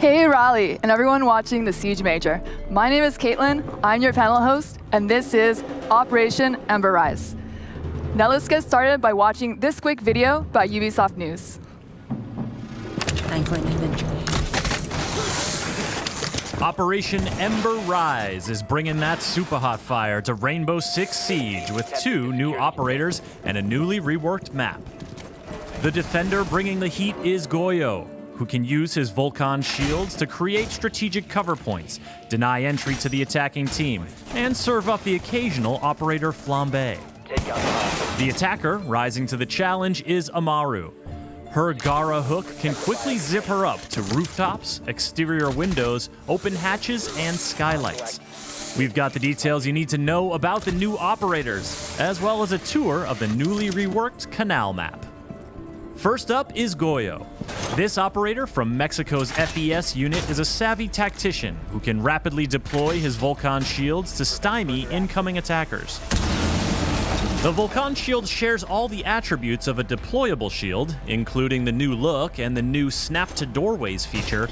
Hey Raleigh, and everyone watching the Siege Major. My name is Caitlin, I'm your panel host, and this is Operation Ember Rise. Now let's get started by watching this quick video by Ubisoft News. Operation Ember Rise is bringing that super hot fire to Rainbow Six Siege with 2 new operators and a newly reworked map. The defender bringing the heat is Goyo, who can use his Vulcan shields to create strategic cover points, deny entry to the attacking team, and serve up the occasional operator flambe. The attacker rising to the challenge is Amaru. Her Gara hook can quickly zip her up to rooftops, exterior windows, open hatches, and skylights. We've got the details you need to know about the new operators, as well as a tour of the newly reworked Canal map. First up is Goyo. This operator from Mexico's FES unit is a savvy tactician who can rapidly deploy his Vulcan shields to stymie incoming attackers. The Vulcan shield shares all the attributes of a deployable shield, including the new look and the new Snap to Doorways feature,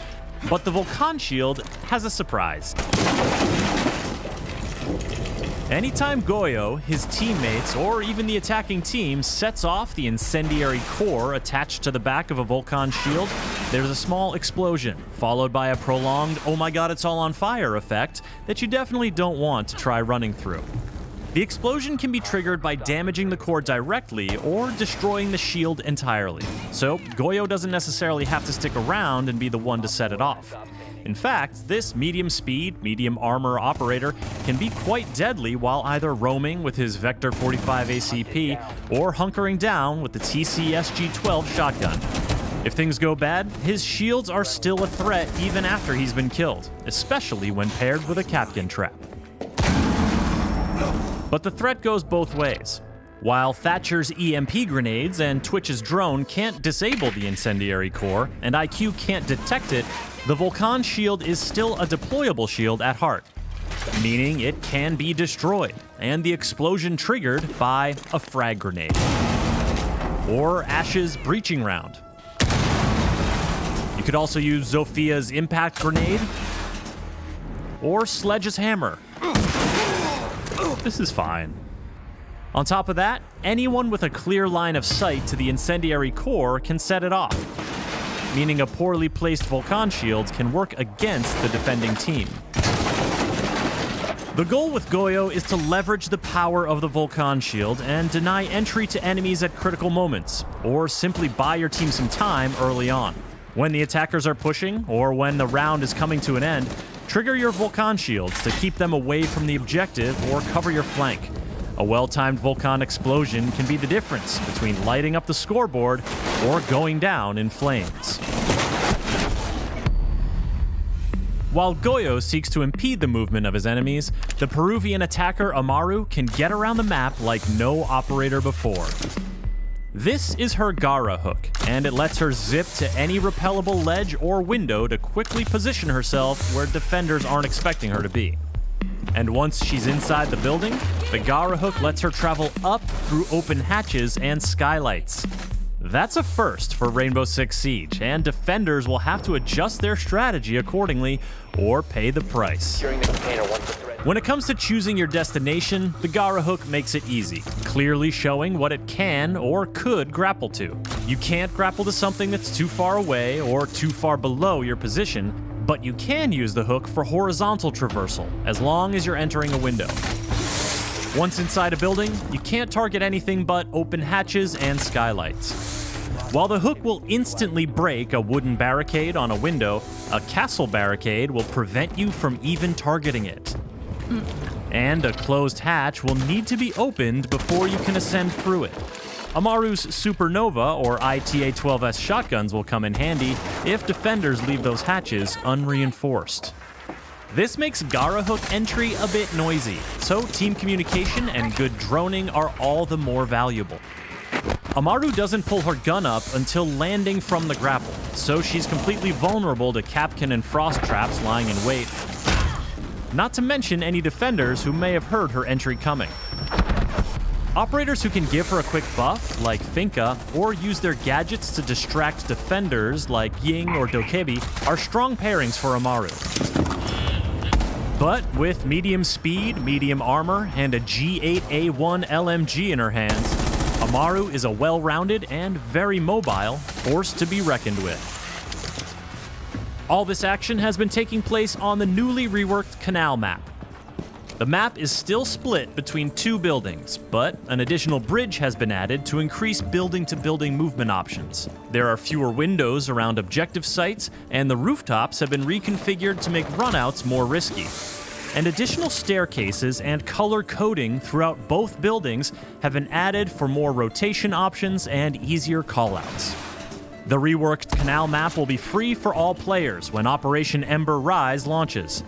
but the Vulcan shield has a surprise. Anytime Goyo, his teammates, or even the attacking team sets off the incendiary core attached to the back of a Vulcan shield, there's a small explosion, followed by a prolonged "oh my god, it's all on fire" effect that you definitely don't want to try running through. The explosion can be triggered by damaging the core directly or destroying the shield entirely, so Goyo doesn't necessarily have to stick around and be the one to set it off. In fact, this medium speed, medium armor operator can be quite deadly while either roaming with his Vector 45 ACP or hunkering down with the TC-SG-12 shotgun. If things go bad, his shields are still a threat even after he's been killed, especially when paired with a Kapkan trap. But the threat goes both ways. While Thatcher's EMP grenades and Twitch's drone can't disable the incendiary core, and IQ can't detect it, the Vulcan shield is still a deployable shield at heart, meaning it can be destroyed, and the explosion triggered by a frag grenade. Or Ash's breaching round. You could also use Zophia's impact grenade, or Sledge's hammer. This is fine. On top of that, anyone with a clear line of sight to the incendiary core can set it off, meaning a poorly placed Vulcan shield can work against the defending team. The goal with Goyo is to leverage the power of the Vulcan shield and deny entry to enemies at critical moments, or simply buy your team some time early on. When the attackers are pushing, or when the round is coming to an end, trigger your Vulcan shields to keep them away from the objective or cover your flank. A well-timed Vulcan explosion can be the difference between lighting up the scoreboard or going down in flames. While Goyo seeks to impede the movement of his enemies, the Peruvian attacker Amaru can get around the map like no operator before. This is her Gara hook, and it lets her zip to any repellable ledge or window to quickly position herself where defenders aren't expecting her to be. And once she's inside the building, the Gara hook lets her travel up through open hatches and skylights. That's a first for Rainbow Six Siege, and defenders will have to adjust their strategy accordingly or pay the price. When it comes to choosing your destination, the Gara hook makes it easy, clearly showing what it can or could grapple to. You can't grapple to something that's too far away or too far below your position, but you can use the hook for horizontal traversal, as long as you're entering a window. Once inside a building, you can't target anything but open hatches and skylights. While the hook will instantly break a wooden barricade on a window, a castle barricade will prevent you from even targeting it. And a closed hatch will need to be opened before you can ascend through it. Amaru's Supernova or ITA-12S shotguns will come in handy if defenders leave those hatches unreinforced. This makes Gara hook entry a bit noisy, so team communication and good droning are all the more valuable. Amaru doesn't pull her gun up until landing from the grapple, so she's completely vulnerable to Kapkan and frost traps lying in wait, not to mention any defenders who may have heard her entry coming. Operators who can give her a quick buff, like Finka, or use their gadgets to distract defenders, like Ying or Dokebi, are strong pairings for Amaru. But with medium speed, medium armor, and a G8A1 LMG in her hands, Amaru is a well-rounded and very mobile force to be reckoned with. All this action has been taking place on the newly reworked Canal map. The map is still split between two buildings, but an additional bridge has been added to increase building-to-building movement options. There are fewer windows around objective sites, and the rooftops have been reconfigured to make runouts more risky. And additional staircases and color coding throughout both buildings have been added for more rotation options and easier callouts. The reworked Canal map will be free for all players when Operation Ember Rise launches.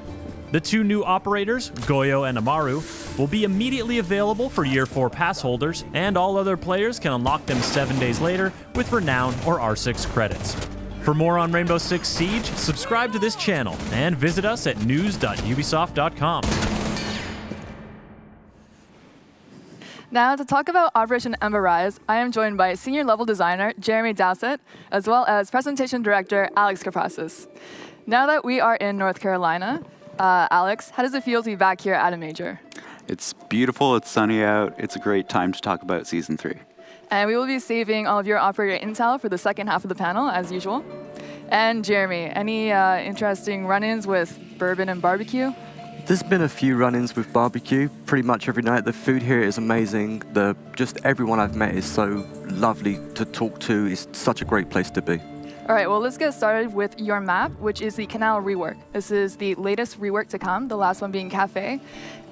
The two new operators, Goyo and Amaru, will be immediately available for Year 4 pass holders, and all other players can unlock them 7 days later with Renown or R6 credits. For more on Rainbow Six Siege, subscribe to this channel and visit us at news.ubisoft.com. Now, to talk about Operation Ember Rise, I am joined by Senior Level Designer Jeremy Dowsett, as well as Presentation Director Alex Kaprasis. Now that we are in North Carolina, Alex, how does it feel to be back here at a major? It's beautiful, it's sunny out, it's a great time to talk about Season 3. And we will be saving all of your operator intel for the second half of the panel, as usual. And Jeremy, any interesting run-ins with bourbon and barbecue? There's been a few run-ins with barbecue pretty much every night. The food here is amazing. Just everyone I've met is so lovely to talk to. It's such a great place to be. All right, well, let's get started with your map, which is the Canal rework. This is the latest rework to come, the last one being Cafe.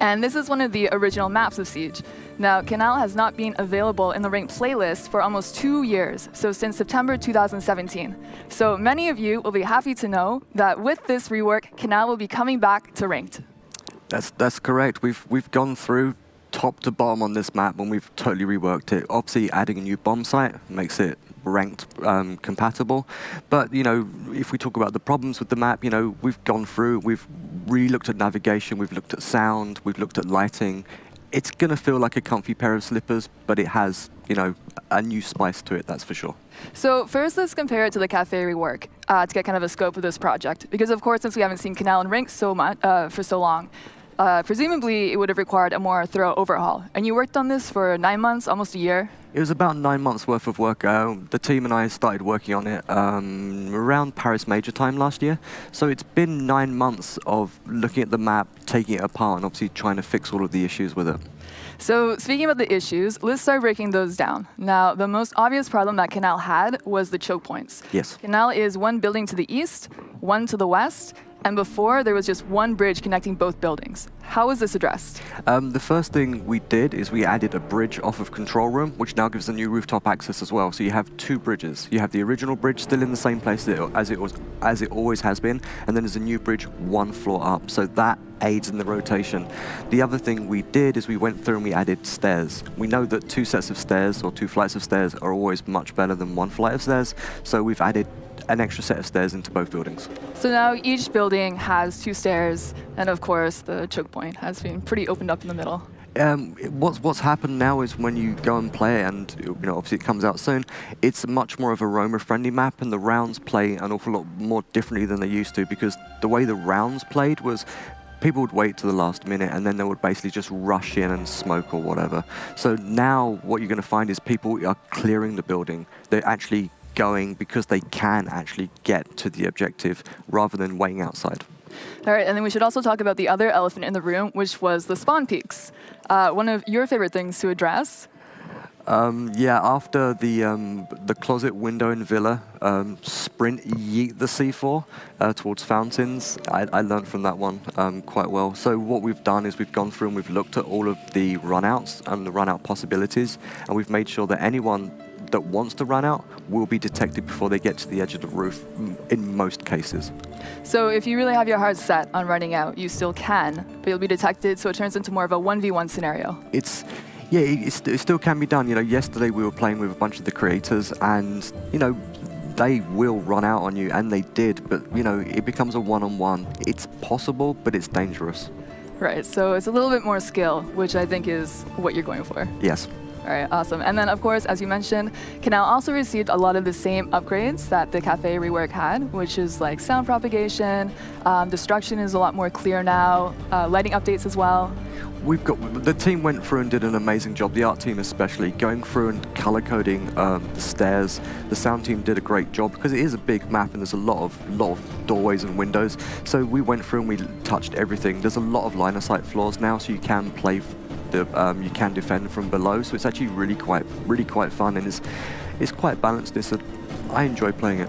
And this is one of the original maps of Siege. Now, Canal has not been available in the ranked playlist for almost 2 years, so since September 2017. So many of you will be happy to know that with this rework, Canal will be coming back to ranked. That's correct. We've gone through top to bottom on this map and we've totally reworked it. Obviously, adding a new bomb site makes it ranked compatible. But, if we talk about the problems with the map, we've gone through, we've really looked at navigation, we've looked at sound, we've looked at lighting. It's going to feel like a comfy pair of slippers, but it has, a new spice to it, that's for sure. So first, let's compare it to the Cafe rework to get kind of a scope of this project. Because, of course, since we haven't seen Canal and ranked so much for so long, presumably it would have required a more thorough overhaul. And you worked on this for 9 months, almost a year. It was about 9 months worth of work. The team and I started working on it around Paris Major time last year. So it's been 9 months of looking at the map, taking it apart, and obviously trying to fix all of the issues with it. So speaking about the issues, let's start breaking those down. Now, the most obvious problem that Canal had was the choke points. Yes. Canal is one building to the east, one to the west, and before there was just one bridge connecting both buildings. How was this addressed? The first thing we did is we added a bridge off of control room, which now gives a new rooftop access as well. So you have two bridges. You have the original bridge still in the same place as it always has been, and then there's a new bridge 1 floor up. So that aids in the rotation. The other thing we did is we went through and we added stairs. We know that 2 sets of stairs or 2 flights of stairs are always much better than 1 flight of stairs. So we've added an extra set of stairs into both buildings. So now each building has 2 stairs, and of course the choke point has been pretty opened up in the middle. What's happened now is when you go and play, and obviously it comes out soon, it's much more of a roamer-friendly map, and the rounds play an awful lot more differently than they used to, because the way the rounds played was people would wait to the last minute and then they would basically just rush in and smoke or whatever. So now what you're going to find is people are clearing the building. They're actually going because they can actually get to the objective rather than waiting outside. All right, and then we should also talk about the other elephant in the room, which was the spawn peaks. One of your favorite things to address. After the closet window in Villa, sprint yeet the C4 towards fountains. I learned from that one quite well. So what we've done is we've gone through and we've looked at all of the runouts and the runout possibilities, and we've made sure that anyone that wants to run out will be detected before they get to the edge of the roof in most cases. So if you really have your heart set on running out, you still can, but you'll be detected, so it turns into more of a 1v1 scenario. It still can be done. Yesterday we were playing with a bunch of the creators, and they will run out on you, and they did, but it becomes a one-on-one. It's possible, but it's dangerous. Right, so it's a little bit more skill, which I think is what you're going for. Yes. All right, awesome. And then, of course, as you mentioned, Canal also received a lot of the same upgrades that the Cafe rework had, which is like sound propagation, destruction is a lot more clear now, lighting updates as well. The team went through and did an amazing job, the art team especially, going through and color coding the stairs. The sound team did a great job because it is a big map and there's a lot of doorways and windows. So we went through and we touched everything. There's a lot of line of sight floors now, so you can play you can defend from below. So it's actually really quite fun, and it's quite balanced. I enjoy playing it.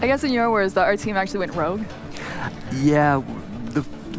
I guess in your words, that our team actually went rogue. Yeah.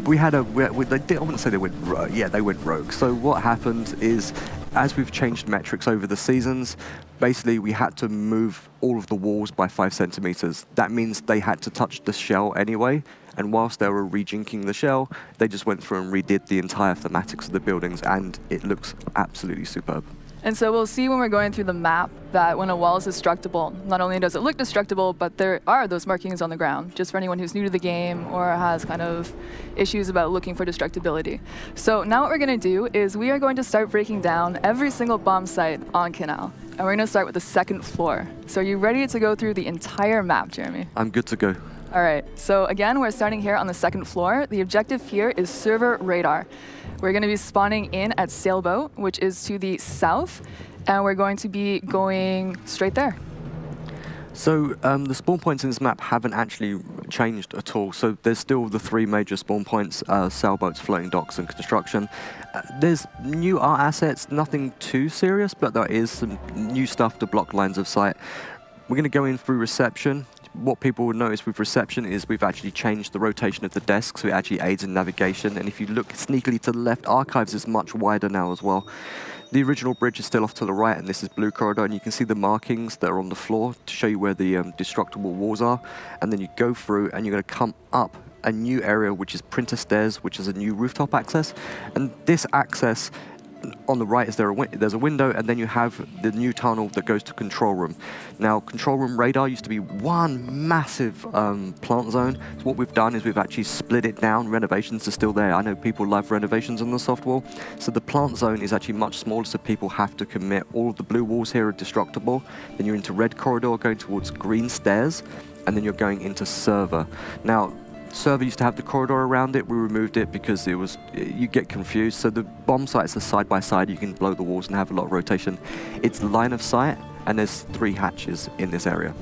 I wouldn't say they went rogue. Yeah, they went rogue. So what happened is, as we've changed metrics over the seasons, basically we had to move all of the walls by 5 centimeters. That means they had to touch the shell anyway. And whilst they were rejinking the shell, they just went through and redid the entire thematics of the buildings, and it looks absolutely superb. And so we'll see when we're going through the map that when a wall is destructible, not only does it look destructible, but there are those markings on the ground, just for anyone who's new to the game or has kind of issues about looking for destructibility. So now what we're going to do is we are going to start breaking down every single bomb site on Canal. And we're going to start with the second floor. So are you ready to go through the entire map, Jeremy? I'm good to go. All right, so again, we're starting here on the second floor. The objective here is server radar. We're going to be spawning in at Sailboat, which is to the south, and we're going to be going straight there. So the spawn points in this map haven't actually changed at all. So there's still the 3 major spawn points, sailboats, floating docks, and construction. There's new art assets, nothing too serious, but there is some new stuff to block lines of sight. We're going to go in through reception. What people would notice with reception is we've actually changed the rotation of the desk, so it actually aids in navigation. And if you look sneakily to the left, archives is much wider now as well. The original bridge is still off to the right, and this is blue corridor, and you can see the markings that are on the floor to show you where the destructible walls are. And then you go through, and you're going to come up a new area, which is printer stairs, which is a new rooftop access. And this access, on the right, there's a window, and then you have the new tunnel that goes to control room. Now, control room radar used to be one massive plant zone. So what we've done is we've actually split it down. Renovations are still there. I know people love renovations on the soft wall. So the plant zone is actually much smaller, so people have to commit. All of the blue walls here are destructible. Then you're into red corridor, going towards green stairs, and then you're going into server. Now, server used to have the corridor around it. We removed it because you get confused. So the bomb sites are side by side. You can blow the walls and have a lot of rotation. It's line of sight, and there's 3 hatches in this area.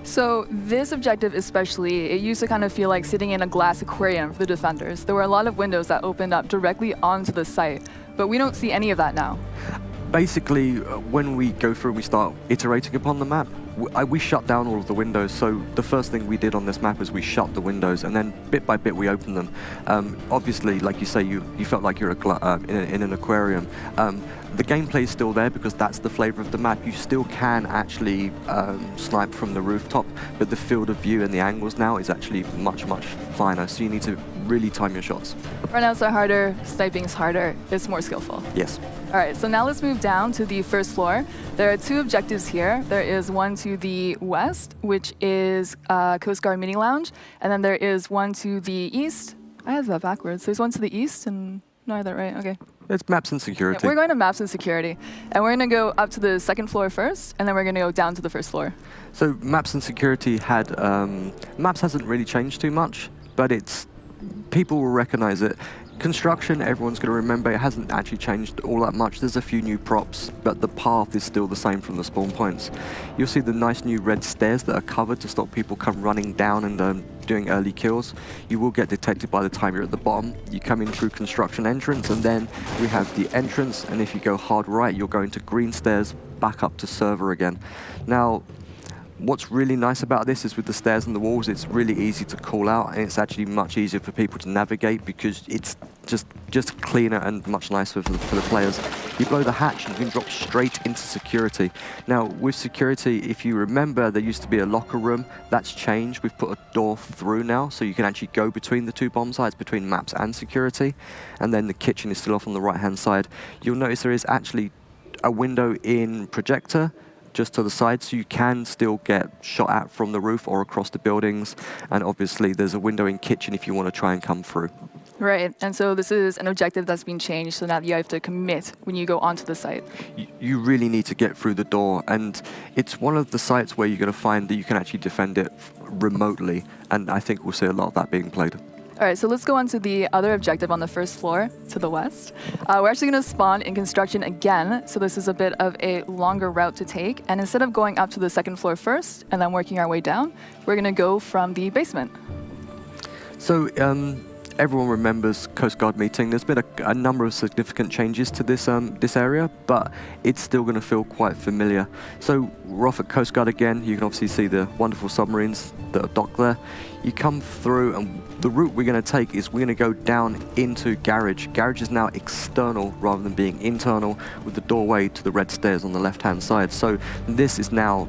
So this objective especially, it used to kind of feel like sitting in a glass aquarium for the defenders. There were a lot of windows that opened up directly onto the site, but we don't see any of that now. Basically, when we go through and we start iterating upon the map, we shut down all of the windows. So the first thing we did on this map is we shut the windows, and then bit by bit we opened them. Obviously, like you say, you felt like you're in an aquarium. The gameplay is still there because that's the flavor of the map. You still can actually snipe from the rooftop, but the field of view and the angles now is actually much, much finer. So you need to really time your shots. Runouts are harder, sniping's harder, it's more skillful. Yes. All right, so now let's move down to the first floor. There are 2 objectives here. There is one to the west, which is Coast Guard Mini Lounge, and then there is one to the east. I have that backwards. There's one to the east, and no, I have that right. Okay. It's maps and security. Yeah, we're going to maps and security, and we're going to go up to the second floor first, and then we're going to go down to the first floor. So maps and security had maps hasn't really changed too much, but people will recognize it. Construction, everyone's going to remember, it hasn't actually changed all that much. There's a few new props, but the path is still the same from the spawn points. You'll see the nice new red stairs that are covered to stop people come running down and doing early kills. You will get detected by the time you're at the bottom. You come in through construction entrance, and then we have the entrance, and if you go hard right, you'll go into green stairs, back up to server again. Now, what's really nice about this is with the stairs and the walls, it's really easy to call out, and it's actually much easier for people to navigate because it's just cleaner and much nicer for the players. You blow the hatch and you can drop straight into security. Now, with security, if you remember, there used to be a locker room. That's changed. We've put a door through now, so you can actually go between the 2 bomb sites, between maps and security. And then the kitchen is still off on the right-hand side. You'll notice there is actually a window in projector just to the side, so you can still get shot at from the roof or across the buildings. And obviously there's a window in kitchen if you want to try and come through. Right, and so this is an objective that's been changed so now you have to commit when you go onto the site. You really need to get through the door, and it's one of the sites where you're going to find that you can actually defend it remotely, and I think we'll see a lot of that being played. All right, so let's go on to the other objective on the first floor to the west. We're actually going to spawn in construction again, so this is a bit of a longer route to take, and instead of going up to the second floor first and then working our way down, we're going to go from the basement. So, everyone remembers Coast Guard meeting. There's been a number of significant changes to this area, but it's still going to feel quite familiar. So we're off at Coast Guard again. You can obviously see the wonderful submarines that are docked there. You come through, and the route we're going to take is we're going to go down into Garage. Garage is now external rather than being internal, with the doorway to the red stairs on the left-hand side. So this is now,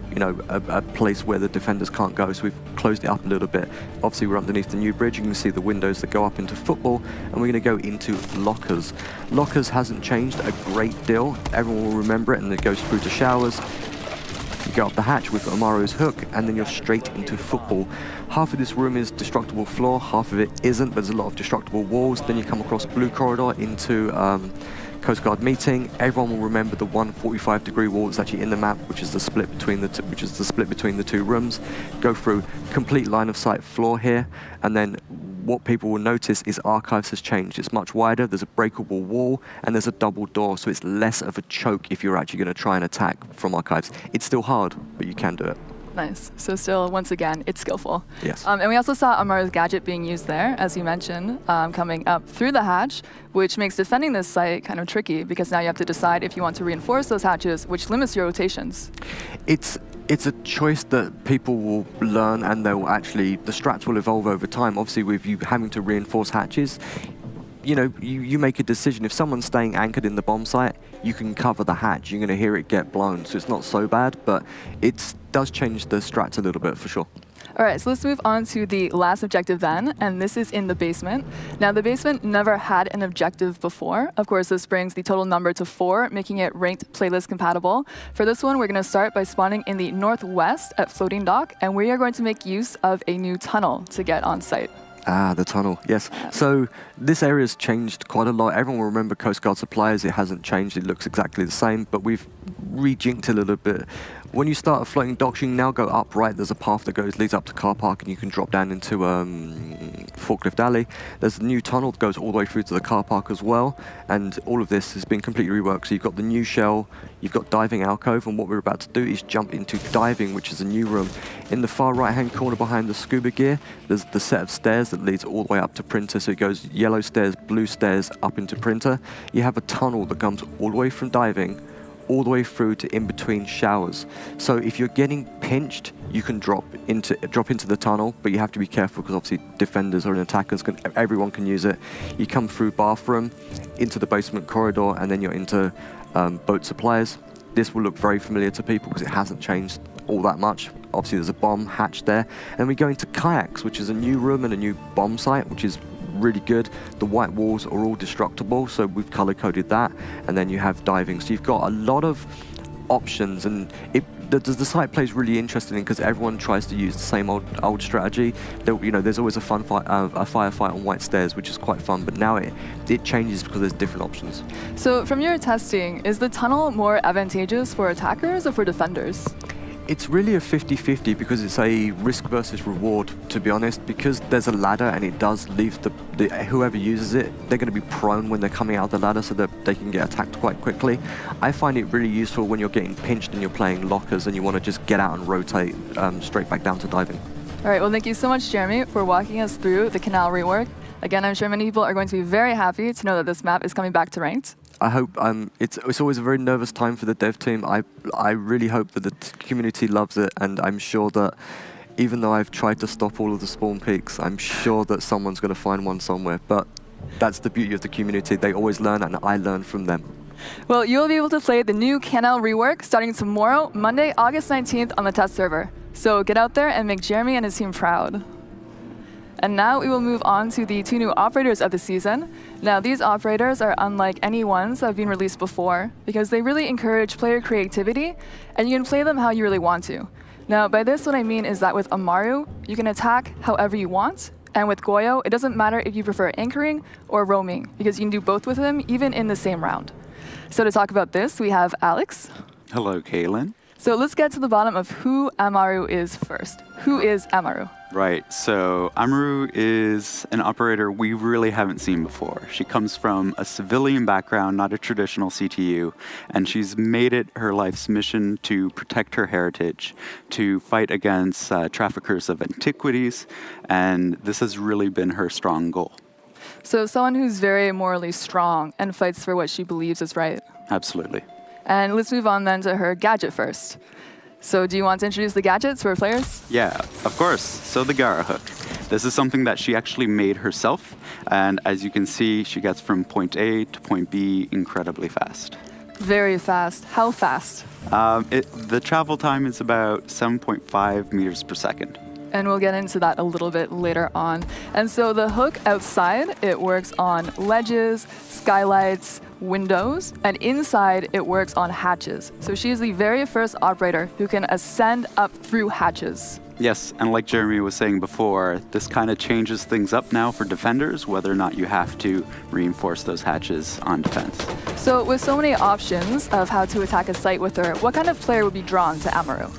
a place where the defenders can't go. So we've closed it up a little bit. Obviously, we're underneath the new bridge. You can see the windows that go up into football, and we're going to go into lockers. Lockers hasn't changed a great deal. Everyone will remember it, and it goes through to showers. You go up the hatch with Amaru's hook, and then you're straight into football. Half of this room is destructible floor, half of it isn't, but there's a lot of destructible walls. Then you come across blue corridor into Coast Guard meeting. Everyone will remember the 145-degree wall that's actually in the map, which is the split between the two rooms. Go through complete line of sight floor here, and then what people will notice is Archives has changed. It's much wider, there's a breakable wall, and there's a double door, so it's less of a choke if you're actually going to try and attack from Archives. It's still hard, but you can do it. Nice. So still, once again, it's skillful. Yes. And we also saw Amaru's gadget being used there, as you mentioned, coming up through the hatch, which makes defending this site kind of tricky, because now you have to decide if you want to reinforce those hatches, which limits your rotations. It's a choice that people will learn, and they'll actually, the strats will evolve over time. Obviously, with you having to reinforce hatches, you make a decision. If someone's staying anchored in the bomb site, you can cover the hatch. You're going to hear it get blown, so it's not so bad, but it does change the strats a little bit for sure. All right, so let's move on to the last objective then, and this is in the basement. Now, the basement never had an objective before. Of course, this brings the total number to 4, making it ranked playlist compatible. For this one, we're going to start by spawning in the northwest at Floating Dock, and we are going to make use of a new tunnel to get on site. Ah, the tunnel, yes. So this area's changed quite a lot. Everyone will remember Coast Guard suppliers. It hasn't changed. It looks exactly the same, but we've rejinked a little bit. When you start a floating dock, you can now go up right. There's a path that leads up to car park, and you can drop down into Forklift Alley. There's a new tunnel that goes all the way through to the car park as well, and all of this has been completely reworked. So you've got the new shell, you've got diving alcove, and what we're about to do is jump into diving, which is a new room. In the far right-hand corner behind the scuba gear, there's the set of stairs that leads all the way up to printer. So it goes yellow stairs, blue stairs, up into printer. You have a tunnel that comes all the way from diving all the way through to in between showers. So if you're getting pinched, you can drop into the tunnel, but you have to be careful because obviously defenders or attackers everyone can use it. You come through bathroom into the basement corridor, and then you're into boat suppliers. This will look very familiar to people because it hasn't changed all that much. Obviously there's a bomb hatch there, and we go into kayaks, which is a new room and a new bomb site, which is really good. The white walls are all destructible, so we've color coded that. And then you have diving, so you've got a lot of options, and the site plays really interesting because everyone tries to use the same old strategy. There's always a firefight on white stairs, which is quite fun, but now it changes because there's different options. So from your testing, is the tunnel more advantageous for attackers or for defenders? It's really a 50-50 because it's a risk versus reward, to be honest, because there's a ladder and it does leave whoever uses it, they're going to be prone when they're coming out of the ladder so that they can get attacked quite quickly. I find it really useful when you're getting pinched and you're playing lockers and you want to just get out and rotate straight back down to diving. All right, well, thank you so much, Jeremy, for walking us through the canal rework. Again, I'm sure many people are going to be very happy to know that this map is coming back to ranked. I hope it's always a very nervous time for the dev team. I really hope that the community loves it, and I'm sure that even though I've tried to stop all of the spawn peaks, I'm sure that someone's going to find one somewhere. But that's the beauty of the community. They always learn, and I learn from them. Well, you'll be able to play the new canal rework starting tomorrow, Monday, August 19th on the test server. So get out there and make Jeremy and his team proud. And now we will move on to the 2 new operators of the season. Now, these operators are unlike any ones that have been released before because they really encourage player creativity, and you can play them how you really want to. Now, by this, what I mean is that with Amaru, you can attack however you want, And with Goyo, it doesn't matter if you prefer anchoring or roaming, because you can do both with him, even in the same round. So to talk about this, we have Alex. Hello, Kaylin. So let's get to the bottom of who Amaru is first. Who is Amaru? Right, so Amaru is an operator we really haven't seen before. She comes from a civilian background, not a traditional CTU, and she's made it her life's mission to protect her heritage, to fight against traffickers of antiquities, and this has really been her strong goal. So someone who's very morally strong and fights for what she believes is right. Absolutely. And let's move on then to her gadget first. So do you want to introduce the gadgets for players? Yeah, of course. So the Gara hook. This is something that she actually made herself. And as you can see, she gets from point A to point B incredibly fast. Very fast. How fast? The travel time is about 7.5 meters per second. And we'll get into that a little bit later on. And so the hook outside, it works on ledges, skylights, windows, and inside it works on hatches. So she is the very first operator who can ascend up through hatches. Yes, and like Jeremy was saying before, this kind of changes things up now for defenders, whether or not you have to reinforce those hatches on defense. So with so many options of how to attack a site with her, what kind of player would be drawn to Amaru?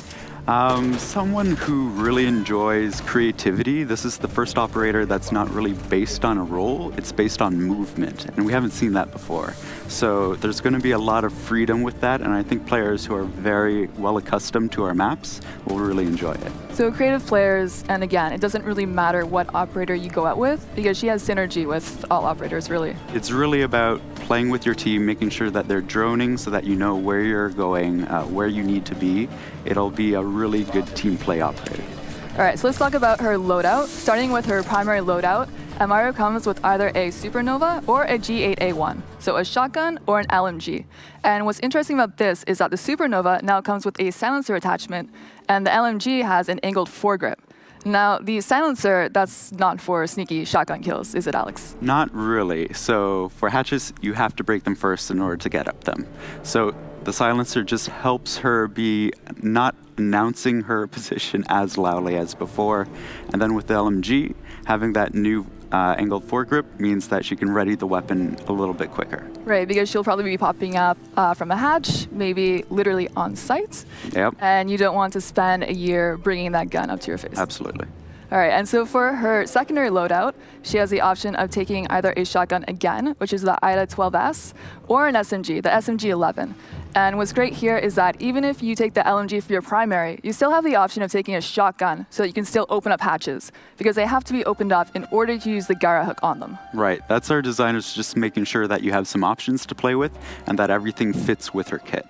Someone who really enjoys creativity. This is the first operator that's not really based on a role, it's based on movement, and we haven't seen that before. So there's going to be a lot of freedom with that, and I think players who are very well accustomed to our maps will really enjoy it. So creative players, and again, it doesn't really matter what operator you go out with, because she has synergy with all operators, really. It's really about playing with your team, making sure that they're droning so that you know where you're going, where you need to be. It'll be a really good team play operator. All right, so let's talk about her loadout. Starting with her primary loadout, Amaru comes with either a Supernova or a G8A1, so a shotgun or an LMG. And what's interesting about this is that the Supernova now comes with a silencer attachment, and the LMG has an angled foregrip. Now, the silencer, that's not for sneaky shotgun kills, is it, Alex? Not really. So for hatches, you have to break them first in order to get up them. So the silencer just helps her be not announcing her position as loudly as before. And then with the LMG, having that new angled foregrip means that she can ready the weapon a little bit quicker. Right, because she'll probably be popping up from a hatch, maybe literally on site. Yep. And you don't want to spend a year bringing that gun up to your face. Absolutely. All right, and so for her secondary loadout, she has the option of taking either a shotgun again, which is the IDA 12S, or an SMG, the SMG 11. And what's great here is that even if you take the LMG for your primary, you still have the option of taking a shotgun so that you can still open up hatches, because they have to be opened up in order to use the Gara hook on them. Right, that's our designers just making sure that you have some options to play with and that everything fits with her kit.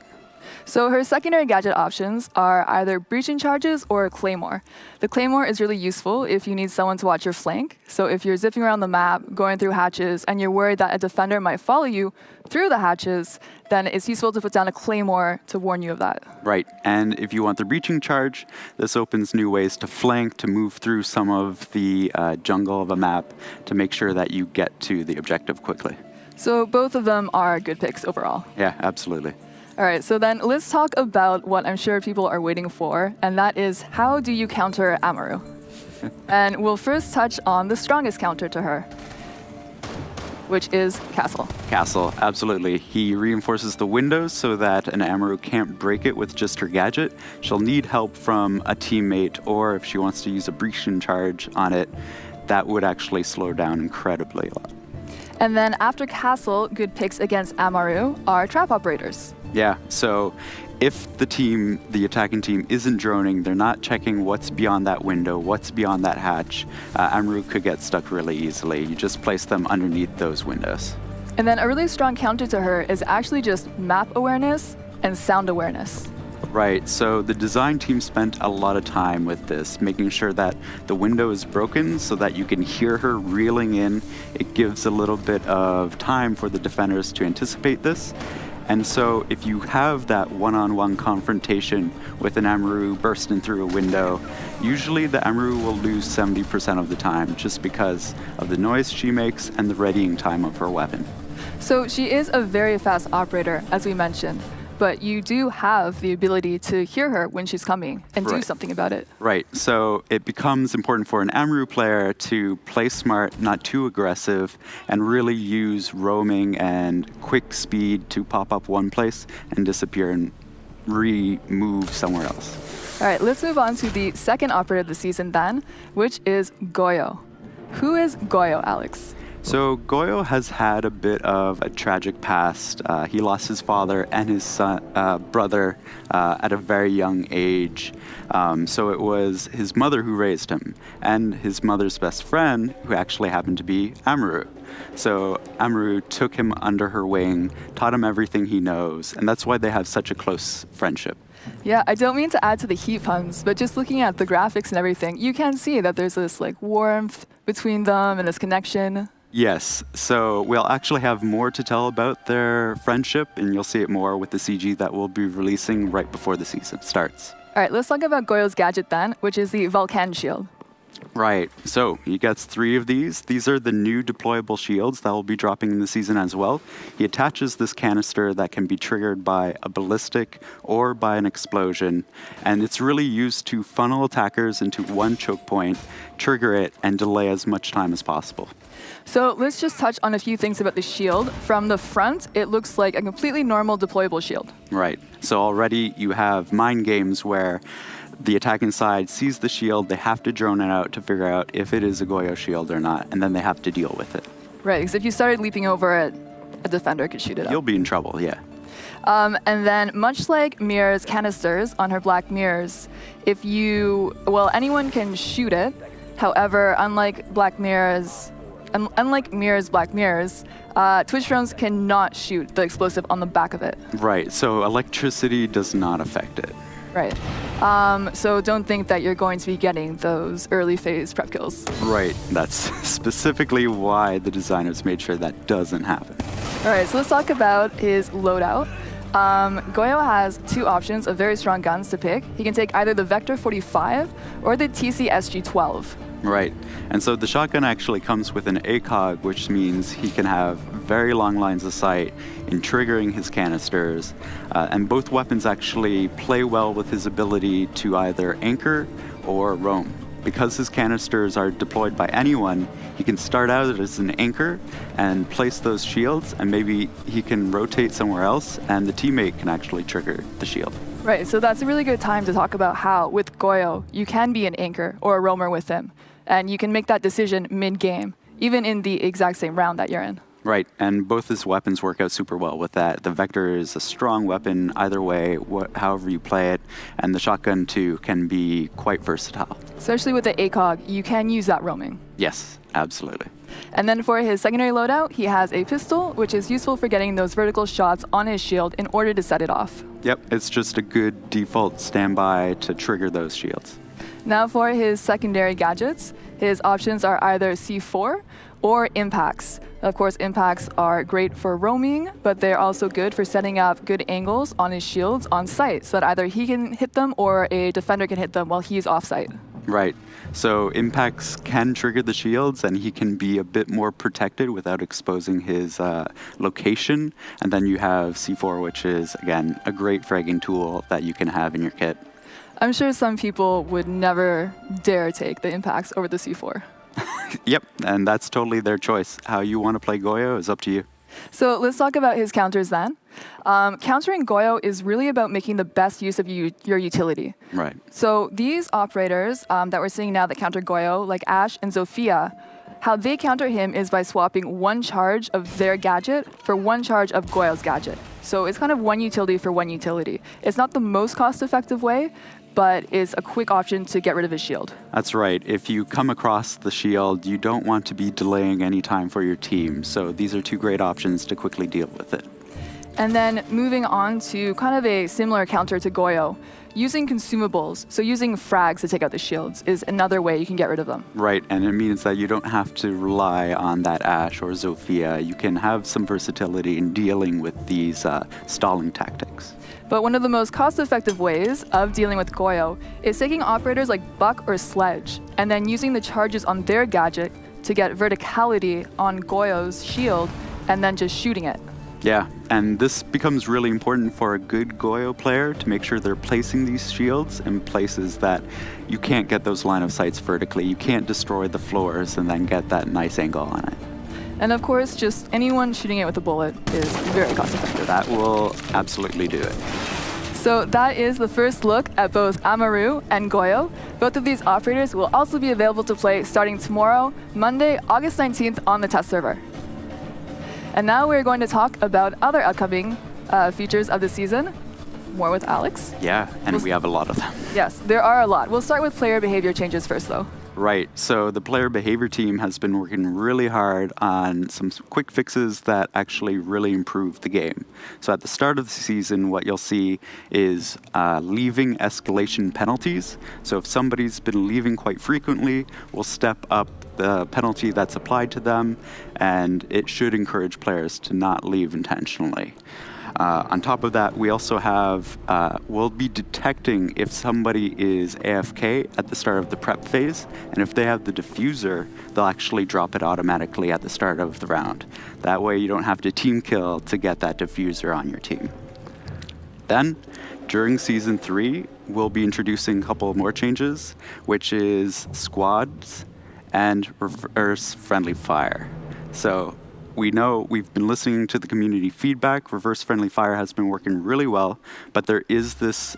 So her secondary gadget options are either breaching charges or a claymore. The claymore is really useful if you need someone to watch your flank. So if you're zipping around the map, going through hatches, and you're worried that a defender might follow you through the hatches, then it's useful to put down a claymore to warn you of that. Right, and if you want the breaching charge, this opens new ways to flank, to move through some of the jungle of a map to make sure that you get to the objective quickly. So both of them are good picks overall. Yeah, absolutely. All right, so then let's talk about what I'm sure people are waiting for, and that is how do you counter Amaru? And we'll first touch on the strongest counter to her, which is Castle. Castle, absolutely. He reinforces the windows so that an Amaru can't break it with just her gadget. She'll need help from a teammate, or if she wants to use a breaching charge on it, that would actually slow down incredibly a lot. And then after Castle, good picks against Amaru are trap operators. Yeah, so if the attacking team isn't droning, they're not checking what's beyond that window, what's beyond that hatch, Amaru could get stuck really easily. You just place them underneath those windows. And then a really strong counter to her is actually just map awareness and sound awareness. Right, so the design team spent a lot of time with this, making sure that the window is broken so that you can hear her reeling in. It gives a little bit of time for the defenders to anticipate this. And so if you have that one-on-one confrontation with an Amaru bursting through a window, usually the Amaru will lose 70% of the time just because of the noise she makes and the readying time of her weapon. So she is a very fast operator, as we mentioned. but you do have the ability to hear her when she's coming and do Right. something about it. Right, so it becomes important for an Amaru player to play smart, not too aggressive, and really use roaming and quick speed to pop up one place and disappear and re-move somewhere else. All right, let's move on to the second operator of the season then, which is Goyo. Who is Goyo, Alex? So Goyo has had a bit of a tragic past. He lost his father and his brother at a very young age. So it was his mother who raised him, and his mother's best friend, who actually happened to be Amaru. So Amaru took him under her wing, taught him everything he knows, and that's why they have such a close friendship. Yeah, I don't mean to add to the heat puns, but just looking at the graphics and everything, you can see that there's this like warmth between them and this connection. Yes, so we'll actually have more to tell about their friendship, and you'll see it more with the CG that we'll be releasing right before the season starts. All right, let's talk about Goyo's gadget then, which is the Vulcan shield. Right, so he gets 3 of these. These are the new deployable shields that will be dropping in the season as well. He attaches this canister that can be triggered by a ballistic or by an explosion, and it's really used to funnel attackers into one choke point, trigger it, and delay as much time as possible. So let's just touch on a few things about the shield. From the front, it looks like a completely normal deployable shield. Right, so already you have mind games where the attacking side sees the shield, they have to drone it out to figure out if it is a Goyo shield or not, and then they have to deal with it. Right, because if you started leaping over it, a defender could shoot it You'll up. be in trouble, yeah. And then, much like Mira's canisters on her black mirrors, anyone can shoot it. However, unlike Mira's black mirrors, Twitch drones cannot shoot the explosive on the back of it. Right, so electricity does not affect it. Right. So don't think that you're going to be getting those early phase prep kills. Right, that's specifically why the designers made sure that doesn't happen. All right, so let's talk about his loadout. Goyo has 2 options of very strong guns to pick. He can take either the Vector 45 or the TC-SG-12. Right, and so the shotgun actually comes with an ACOG, which means he can have very long lines of sight in triggering his canisters, and both weapons actually play well with his ability to either anchor or roam. Because his canisters are deployed by anyone, he can start out as an anchor and place those shields, and maybe he can rotate somewhere else, and the teammate can actually trigger the shield. Right, so that's a really good time to talk about how, with Goyo, you can be an anchor or a roamer with him, and you can make that decision mid-game, even in the exact same round that you're in. Right, and both his weapons work out super well with that. The Vector is a strong weapon either way, however you play it, and the shotgun too can be quite versatile. Especially with the ACOG, you can use that roaming. Yes, absolutely. And then for his secondary loadout, he has a pistol, which is useful for getting those vertical shots on his shield in order to set it off. Yep, it's just a good default standby to trigger those shields. Now for his secondary gadgets, his options are either C4 or impacts. Of course, impacts are great for roaming, but they're also good for setting up good angles on his shields on site, so that either he can hit them or a defender can hit them while he's off site. Right, so impacts can trigger the shields, and he can be a bit more protected without exposing his location. And then you have C4, which is, again, a great fragging tool that you can have in your kit. I'm sure some people would never dare take the impacts over the C4. Yep, and that's totally their choice. How you want to play Goyo is up to you. So let's talk about his counters then. Countering Goyo is really about making the best use of your utility. Right. So these operators that we're seeing now that counter Goyo, like Ash and Zofia, how they counter him is by swapping 1 charge of their gadget for 1 charge of Goyo's gadget. So it's kind of 1 utility for 1 utility. It's not the most cost-effective way, but is a quick option to get rid of his shield. That's right. If you come across the shield, you don't want to be delaying any time for your team. So these are 2 great options to quickly deal with it. And then moving on to kind of a similar counter to Goyo, using consumables, so using frags to take out the shields, is another way you can get rid of them. Right, and it means that you don't have to rely on that Ash or Zofia. You can have some versatility in dealing with these stalling tactics. But one of the most cost-effective ways of dealing with Goyo is taking operators like Buck or Sledge, and then using the charges on their gadget to get verticality on Goyo's shield, and then just shooting it. Yeah, and this becomes really important for a good Goyo player to make sure they're placing these shields in places that you can't get those line of sights vertically. You can't destroy the floors and then get that nice angle on it. And of course, just anyone shooting it with a bullet is very cost effective. That will absolutely do it. So that is the first look at both Amaru and Goyo. Both of these operators will also be available to play starting tomorrow, Monday, August 19th on the test server. And now we're going to talk about other upcoming features of the season. More with Alex. Yeah, and we have a lot of them. Yes, there are a lot. We'll start with player behavior changes first, though. Right, so the player behavior team has been working really hard on some quick fixes that actually really improve the game. So at the start of the season, what you'll see is leaving escalation penalties. So if somebody's been leaving quite frequently, we'll step up the penalty that's applied to them, and it should encourage players to not leave intentionally. On top of that, we also have, we'll be detecting if somebody is AFK at the start of the prep phase, and if they have the diffuser, they'll actually drop it automatically at the start of the round. That way you don't have to team kill to get that diffuser on your team. Then, during Season 3, we'll be introducing a couple more changes, which is squads and reverse friendly fire. So we know we've been listening to the community feedback. Reverse friendly fire has been working really well, but there is this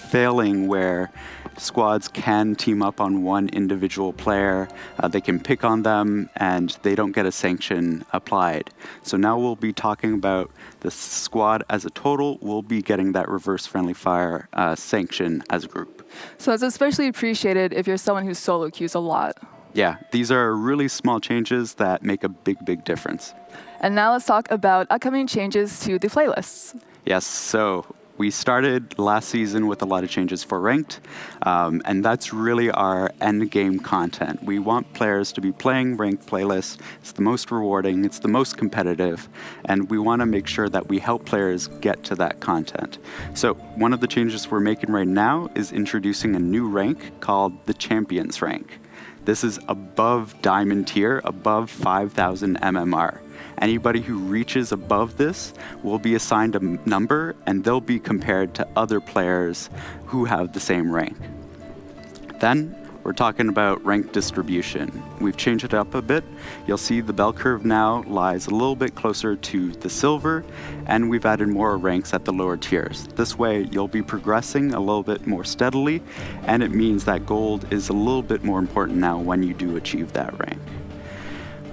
failing where squads can team up on one individual player. They can pick on them and they don't get a sanction applied. So now we'll be talking about the squad as a total. We'll be getting that reverse friendly fire sanction as a group. So it's especially appreciated if you're someone who solo queues a lot. Yeah, these are really small changes that make a big, big difference. And now let's talk about upcoming changes to the playlists. Yes, so we started last season with a lot of changes for ranked, and that's really our end game content. We want players to be playing ranked playlists. It's the most rewarding, it's the most competitive, and we want to make sure that we help players get to that content. So one of the changes we're making right now is introducing a new rank called the Champions rank. This is above Diamond tier, above 5,000 MMR. Anybody who reaches above this will be assigned a number, and they'll be compared to other players who have the same rank. Then we're talking about rank distribution. We've changed it up a bit. You'll see the bell curve now lies a little bit closer to the silver, and we've added more ranks at the lower tiers. This way you'll be progressing a little bit more steadily, and it means that gold is a little bit more important now when you do achieve that rank.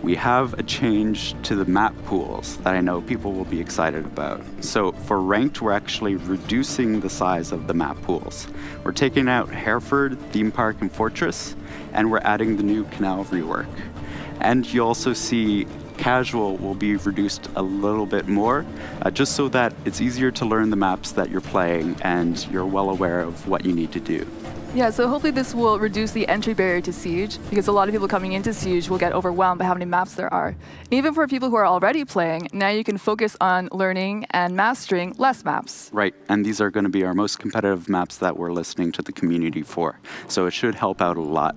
We have a change to the map pools that I know people will be excited about. So for ranked, we're actually reducing the size of the map pools. We're taking out Hereford, Theme Park, and Fortress, and we're adding the new Canal rework. And you also see casual will be reduced a little bit more, just so that it's easier to learn the maps that you're playing and you're well aware of what you need to do. Yeah, so hopefully this will reduce the entry barrier to Siege, because a lot of people coming into Siege will get overwhelmed by how many maps there are. And even for people who are already playing, now you can focus on learning and mastering less maps. Right, and these are going to be our most competitive maps that we're listening to the community for. So it should help out a lot.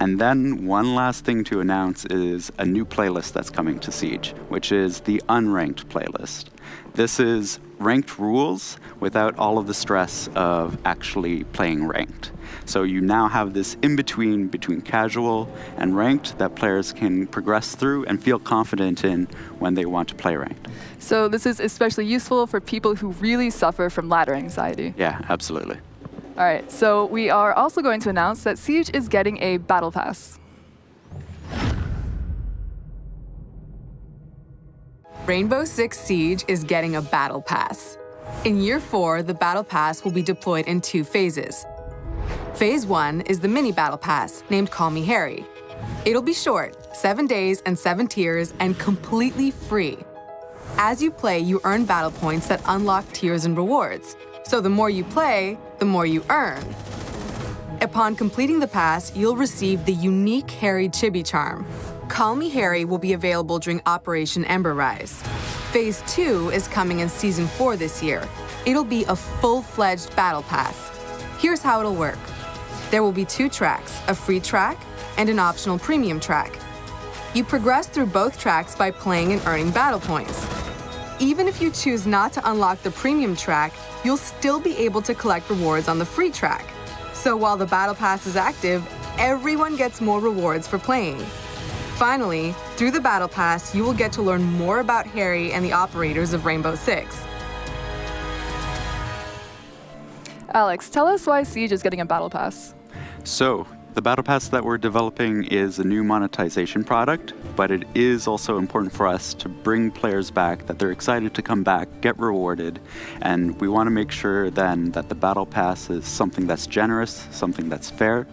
And then one last thing to announce is a new playlist that's coming to Siege, which is the unranked playlist. This is ranked rules without all of the stress of actually playing ranked. So you now have this in-between between casual and ranked that players can progress through and feel confident in when they want to play ranked. So this is especially useful for people who really suffer from ladder anxiety. Yeah, absolutely. All right, so we are also going to announce that Siege is getting a battle pass. Rainbow Six Siege is getting a battle pass. In Year 4, the battle pass will be deployed in 2 phases. Phase 1 is the mini battle pass, named Call Me Harry. It'll be short, 7 days and 7 tiers, and completely free. As you play, you earn battle points that unlock tiers and rewards. So the more you play, the more you earn. Upon completing the pass, you'll receive the unique Harry Chibi charm. Call Me Harry will be available during Operation Ember Rise. Phase 2 is coming in Season 4 this year. It'll be a full-fledged battle pass. Here's how it'll work. There will be 2 tracks, a free track and an optional premium track. You progress through both tracks by playing and earning battle points. Even if you choose not to unlock the premium track, you'll still be able to collect rewards on the free track. So while the Battle Pass is active, everyone gets more rewards for playing. Finally, through the Battle Pass, you will get to learn more about Harry and the operators of Rainbow Six. Alex, tell us why Siege is getting a Battle Pass. So, the Battle Pass that we're developing is a new monetization product, but it is also important for us to bring players back, that they're excited to come back, get rewarded, and we want to make sure then that the Battle Pass is something that's generous, something that's fair,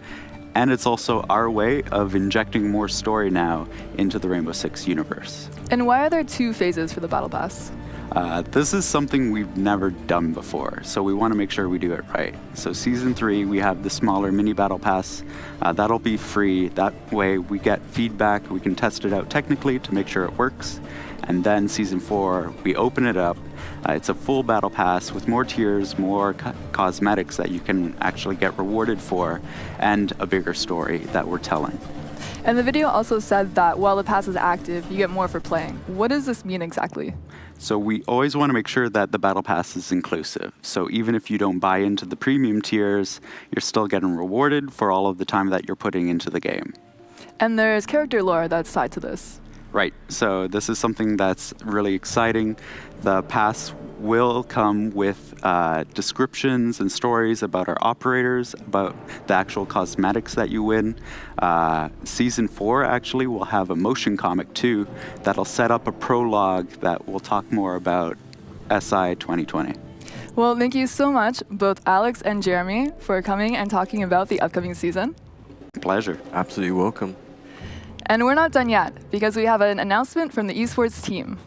and it's also our way of injecting more story now into the Rainbow Six universe. And why are there 2 phases for the Battle Pass? This is something we've never done before, so we want to make sure we do it right. So Season 3, we have the smaller mini Battle Pass. That'll be free. That way we get feedback, we can test it out technically to make sure it works. And then Season 4, we open it up. It's a full Battle Pass with more tiers, more cosmetics that you can actually get rewarded for, and a bigger story that we're telling. And the video also said that while the pass is active, you get more for playing. What does this mean exactly? So we always want to make sure that the Battle Pass is inclusive. So even if you don't buy into the premium tiers, you're still getting rewarded for all of the time that you're putting into the game. And there's character lore that's tied to this. Right, so this is something that's really exciting. The pass will come with descriptions and stories about our operators, about the actual cosmetics that you win. Season 4 actually will have a motion comic too that'll set up a prologue that will talk more about SI 2020. Well, thank you so much, both Alex and Jeremy, for coming and talking about the upcoming season. Pleasure. Absolutely welcome. And we're not done yet, because we have an announcement from the esports team.